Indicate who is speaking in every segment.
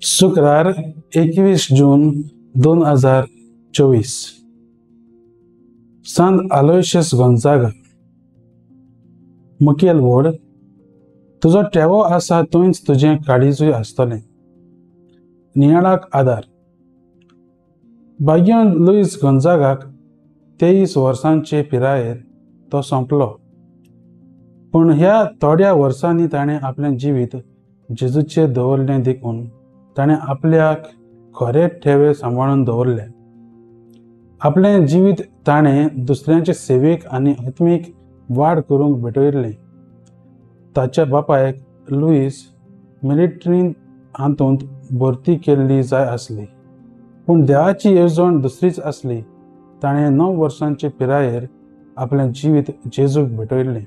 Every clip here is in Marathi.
Speaker 1: शुक्रार 21 जून 2024 संत अलोयशियस गोंजागा मुखेल वड तुजो टेवो आसा थंयच तुजें काळीजूय आसतलें। नियाळाक आदार। भाग्यवान लुईस गोंजागाक 23 वर्सांचे पिरायेर तो सोंपलो, पूण ह्या थोड्या वर्सांनी ताणें आपलें जिवीत जेजूचेर दवरलें देखून ताणें आपल्याक खरे ठेवे सांबाळून दवरले। आपलें जिवीत ताणें दुसऱ्यांचे सेवेक आनी आत्मीक वाड करूंक भेटयलें। ताच्या बापायक लुईस मिलिटरींत हातूंत भरती केल्ली जाय आसली, पूण देवाची येवजण दुसरीच आसली। ताणें 9 वर्सांचे पिरायेर आपलें जिवीत जेजूक भेटयलें।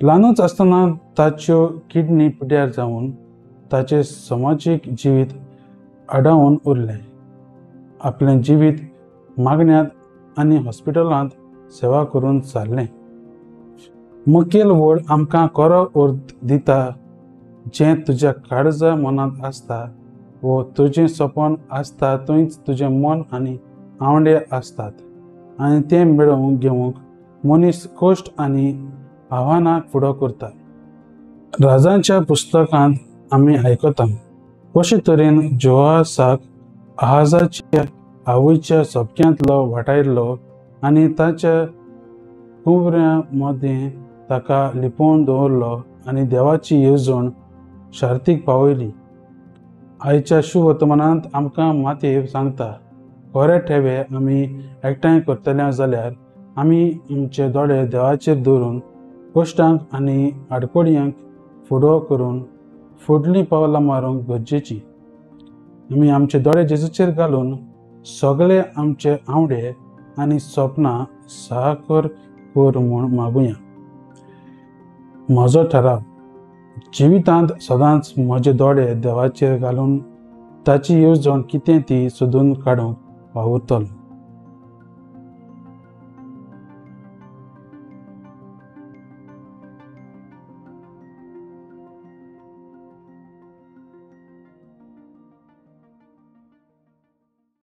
Speaker 1: ल्हानूच आसतना ताच्यो किडनी पिड्ड्यार जावन ताचें समाजीक जिवीत आडावन उरलें। आपलें जिवीत मागण्यांत आनी हॉस्पिटलांत सेवा करून सारलें। मुखेल वड आमकां खरो अर्थ दिता, जें तुज्या काळजा मनांत आसता वो तुजें सपन आसता थंयच तुजें मन आनी आवंडे आसतात, आनी तें मेळोवन घेवंक मनीस कश्ट आनी आव्हानांक फुडो करता। राजांच्या पुस्तकांत आमी आयकता कशे तरेन जोआसाक आहाजाच्या आवयच्या सोबक्यांतलो वाटायल्लो आनी ताच्या कुंबऱ्या मदें ताका लिपोवन दवरलो आनी देवाची येवजण शार्तीक पावयली। आयच्या शुभ वर्तमानांत आमकां मातयेव सांगता, खरे ठेवे आमी एकठांय करतले जाल्यार आमी आमचे दोळे देवाचेर दवरून कश्टांक आनी आडकोडयांक फुडो करून फुडलीं पावलां मारूंक गरजेची। आमी आमचे दोळे जेजूचेर घालून सगळे आमचे आवडे आनी सपनां साकर कर म्हूण मागुया। म्हजो ठराव। जिवितांत सदांच म्हजे दोळे देवाचेर घालून ताची येवजण कितें ती सोदून काडूंक वावुरतलो।